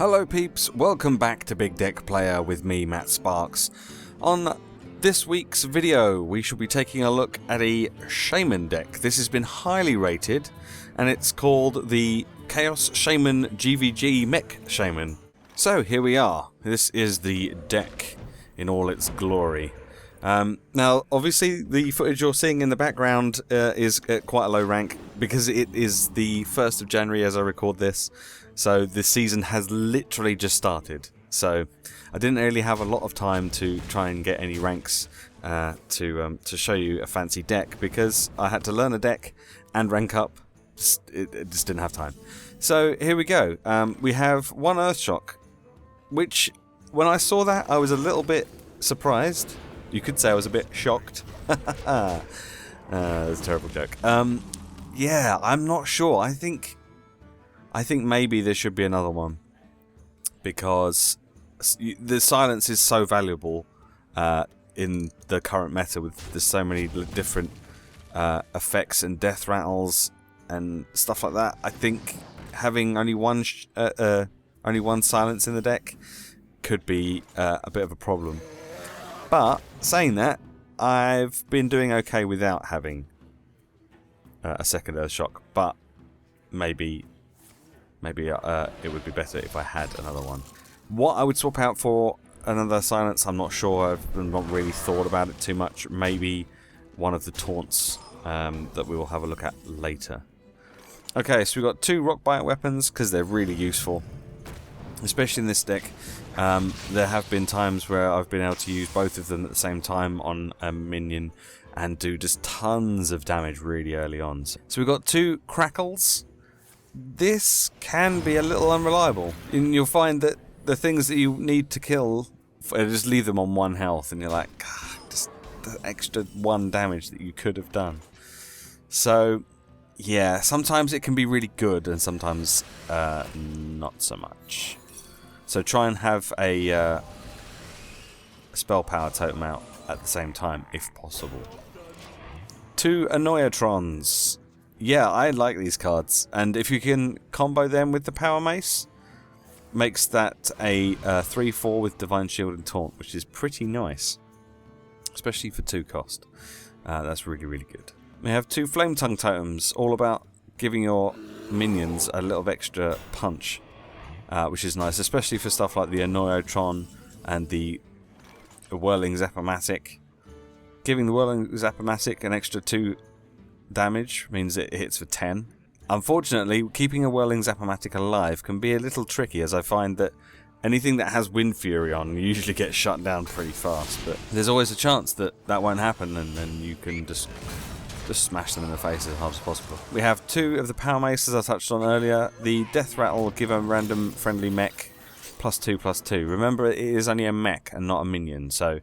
Hello peeps, welcome back to Big Deck Player with me, Matt Sparks. On this week's video we shall be taking a look at a Shaman deck. This has been highly rated and it's called the Chaos Shaman GVG Mech Shaman. So here we are, this is the deck in all its glory. Now obviously the footage you're seeing in the background is at quite a low rank because it is the 1st of January as I record this. So this season has literally just started. So I didn't really have a lot of time to try and get any ranks to show you a fancy deck because I had to learn a deck and rank up. It just didn't have time. So here we go. We have one Earthshock, which when I saw that I was a little bit surprised. You could say I was a bit shocked. That's a terrible joke. Yeah, I'm not sure. I think maybe there should be another one because the silence is so valuable in the current meta with there's so many different effects and death rattles and stuff like that. I think having only one silence in the deck could be a bit of a problem. But saying that, I've been doing okay without having a second Earthshock, but maybe it would be better if I had another one. What I would swap out for another silence, I'm not sure. I've not really thought about it too much. Maybe one of the taunts that we will have a look at later. Okay, so we've got two rock bite weapons because they're really useful, especially in this deck. There have been times where I've been able to use both of them at the same time on a minion and do just tons of damage really early on. So we've got two crackles. This can be a little unreliable. And you'll find that the things that you need to kill, just leave them on 1 health, and you're like, just the extra 1 damage that you could have done. So, yeah, sometimes it can be really good, and sometimes not so much. So try and have a spell power totem out at the same time, if possible. Two Annoyatrons. Yeah, I like these cards, and if you can combo them with the Power Mace, makes that a 3/4 with Divine Shield and Taunt, which is pretty nice, especially for 2 cost. That's really, really good. We have two Flame Tongue Totems, all about giving your minions a little extra punch, which is nice, especially for stuff like the Annoyatron and the Whirling Zap-O-Matic. Giving the Whirling Zap-O-Matic an extra 2 damage means it hits for 10. Unfortunately, keeping a Whirling Zap-O-Matic alive can be a little tricky, as I find that anything that has Wind Fury on usually gets shut down pretty fast, but there's always a chance that that won't happen, and then you can just smash them in the face as hard as possible. We have two of the Power Maces I touched on earlier. The Death Rattle will give a random friendly mech +2/+2. Remember, it is only a mech and not a minion, so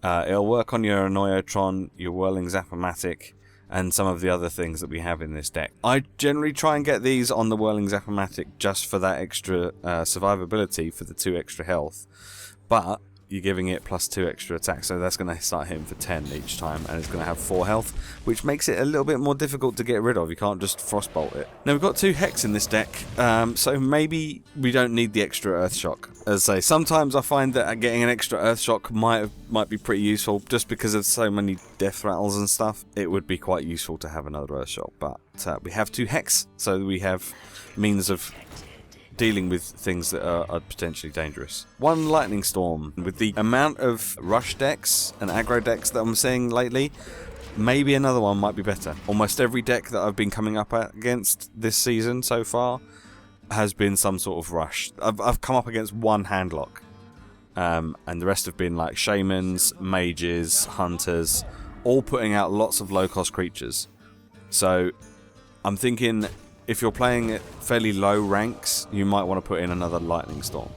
it'll work on your Annoyatron, your Whirling Zap-O-Matic, and some of the other things that we have in this deck. I generally try and get these on the Whirling Zap-O-Matic just for that extra survivability, for the 2 extra health, but you're giving it +2 extra attack, so that's going to start hitting for 10 each time, and it's going to have 4 health, which makes it a little bit more difficult to get rid of. You can't just Frostbolt it. Now we've got 2 Hex in this deck, so maybe we don't need the extra Earthshock. As I say, sometimes I find that getting an extra Earthshock might be pretty useful, just because of so many death rattles and stuff. It would be quite useful to have another Earthshock, but we have 2 Hex, so we have means of dealing with things that are potentially dangerous. 1 Lightning Storm. With the amount of rush decks and aggro decks that I'm seeing lately, maybe another one might be better. Almost every deck that I've been coming up against this season so far has been some sort of rush. I've come up against 1 Handlock, and the rest have been like Shamans, Mages, Hunters, all putting out lots of low-cost creatures. So I'm thinking, if you're playing at fairly low ranks, you might want to put in another Lightning Storm,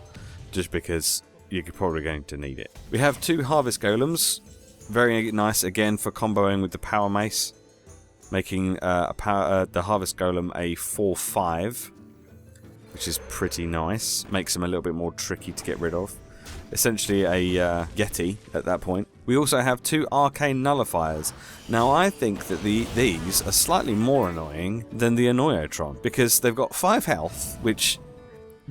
just because you're probably going to need it. We have 2 Harvest Golems, very nice again for comboing with the Power Mace, making the Harvest Golem a 4/5, which is pretty nice. Makes them a little bit more tricky to get rid of. Essentially a Yeti at that point. We also have 2 Arcane Nullifiers. Now I think that these are slightly more annoying than the Annoyatron, because they've got 5 health, which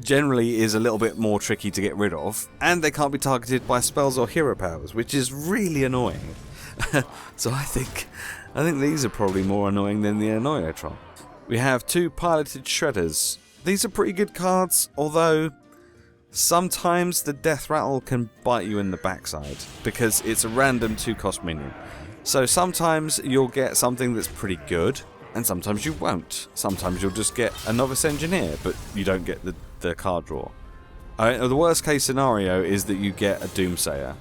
generally is a little bit more tricky to get rid of, and they can't be targeted by spells or hero powers, which is really annoying. So I think these are probably more annoying than the Annoyotron. We have 2 piloted shredders. These are pretty good cards, although sometimes the death rattle can bite you in the backside because it's a random 2-cost minion. So sometimes you'll get something that's pretty good, and sometimes you won't. Sometimes you'll just get a novice engineer, but you don't get the card draw. The worst case scenario is that you get a doomsayer.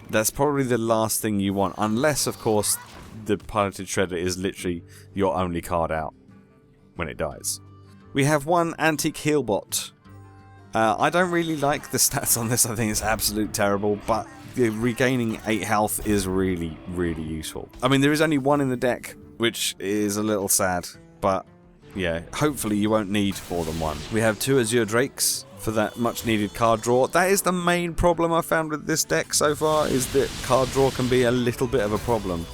That's probably the last thing you want, unless of course the piloted shredder is literally your only card out when it dies. We have 1 antique heal bot. I don't really like the stats on this. I think it's absolute terrible, but regaining 8 health is really, really useful. I mean, there is only 1 in the deck, which is a little sad, but yeah, hopefully you won't need more than 1. We have 2 Azure Drakes for that much needed card draw. That is the main problem I found with this deck so far, is that card draw can be a little bit of a problem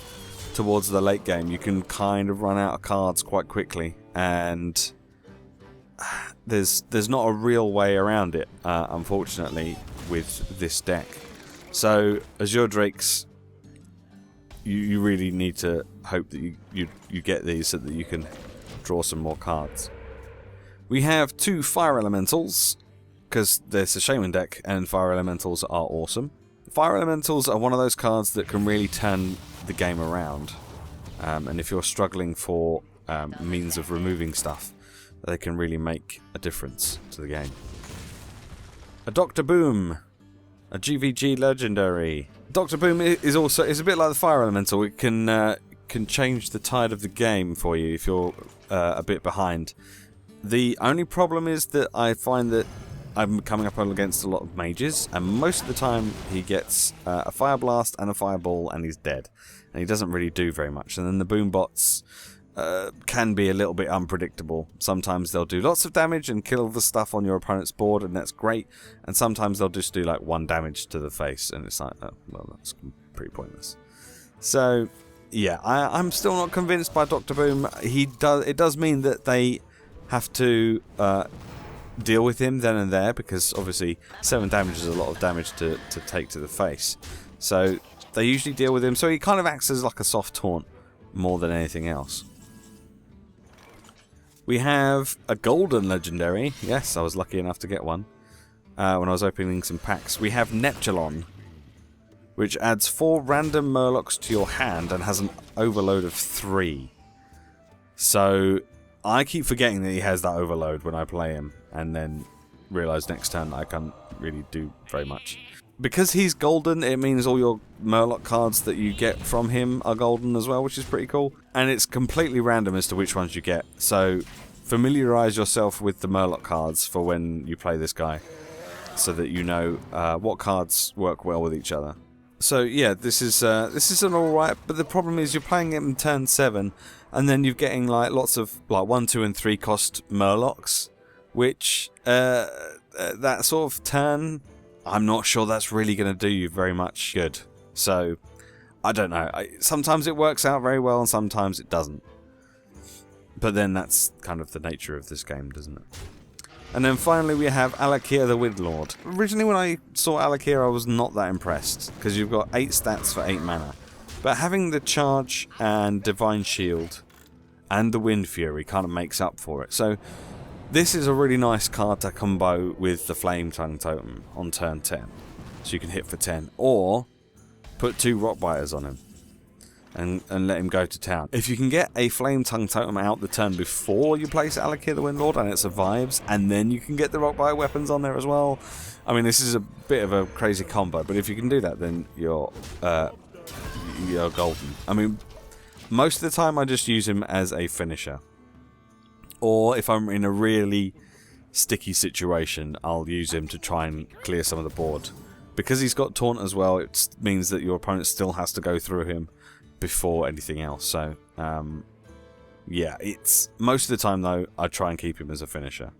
towards the late game. You can kind of run out of cards quite quickly, and there's not a real way around it, unfortunately, with this deck. So Azure Drakes, you really need to hope that you get these so that you can draw some more cards. We have 2 Fire Elementals, because there's a Shaman deck and Fire Elementals are awesome. Fire Elementals are one of those cards that can really turn the game around, and if you're struggling for means of removing stuff, they can really make a difference to the game. A Dr. Boom, a GVG legendary. Dr. Boom is a bit like the Fire Elemental. It can change the tide of the game for you if you're a bit behind. The only problem is that I find that I'm coming up against a lot of mages, and most of the time he gets a Fire Blast and a Fireball and he's dead, and he doesn't really do very much. And then the Boom bots can be a little bit unpredictable. Sometimes they'll do lots of damage and kill the stuff on your opponent's board, and that's great, and sometimes they'll just do like 1 damage to the face, and it's like, oh, well, that's pretty pointless. So yeah, I'm still not convinced by Dr. Boom. It does mean that they have to deal with him then and there, because obviously 7 damage is a lot of damage to take to the face. So they usually deal with him, so he kind of acts as like a soft taunt more than anything else. We have a golden legendary. Yes, I was lucky enough to get one when I was opening some packs. We have Neptulon, which adds 4 random Murlocs to your hand and has an overload of 3. So I keep forgetting that he has that overload when I play him, and then realise next turn I can't really do very much. Because he's golden, it means all your Murloc cards that you get from him are golden as well, which is pretty cool. And it's completely random as to which ones you get. So familiarise yourself with the Murloc cards for when you play this guy, so that you know what cards work well with each other. So yeah, this is an alright, but the problem is you're playing him in turn 7, and then you're getting like lots of like 1, 2, and 3 cost Murlocs, which that sort of turn, I'm not sure that's really going to do you very much good. So I don't know. Sometimes it works out very well and sometimes it doesn't. But then that's kind of the nature of this game, doesn't it? And then finally we have Alakir the Windlord. Originally when I saw Alakir I was not that impressed, because you've got 8 stats for 8 mana. But having the charge and Divine Shield and the Wind Fury kind of makes up for it. So this is a really nice card to combo with the Flame Tongue Totem on turn 10. So you can hit for 10. Or put 2 Rockbiters on him and let him go to town. If you can get a Flame Tongue Totem out the turn before you place Alakir the Windlord and it survives, and then you can get the Rockbiter weapons on there as well. I mean, this is a bit of a crazy combo, but if you can do that, then you're golden. I mean, most of the time I just use him as a finisher. Or if I'm in a really sticky situation, I'll use him to try and clear some of the board. Because he's got taunt as well, it means that your opponent still has to go through him before anything else. So, yeah, it's most of the time though, I try and keep him as a finisher.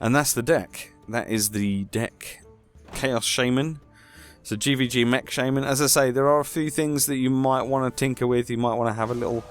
And that's the deck. That is the deck Chaos Shaman. So GVG Mech Shaman. As I say, there are a few things that you might want to tinker with. You might want to have a little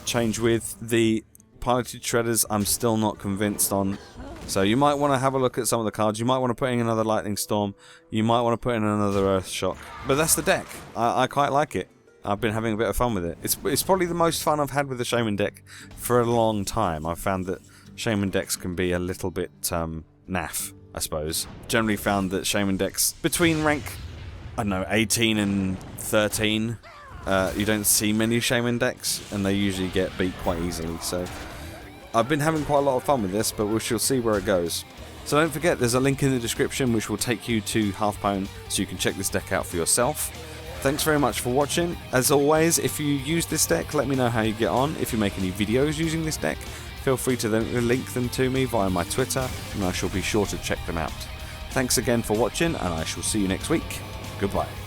change with. The piloted shredders I'm still not convinced on. So you might want to have a look at some of the cards. You might want to put in another Lightning Storm. You might want to put in another Earth Shock. But that's the deck. I quite like it. I've been having a bit of fun with it. It's probably the most fun I've had with the Shaman deck for a long time. I've found that Shaman decks can be a little bit naff, I suppose. Generally found that Shaman decks between rank, I don't know, 18 and 13, you don't see many Shaman decks, and they usually get beat quite easily. So I've been having quite a lot of fun with this, but we shall see where it goes. So don't forget, there's a link in the description which will take you to Hearthstone, so you can check this deck out for yourself. Thanks very much for watching. As always, if you use this deck, let me know how you get on. If you make any videos using this deck, feel free to link them to me via my Twitter, and I shall be sure to check them out. Thanks again for watching, and I shall see you next week. Goodbye.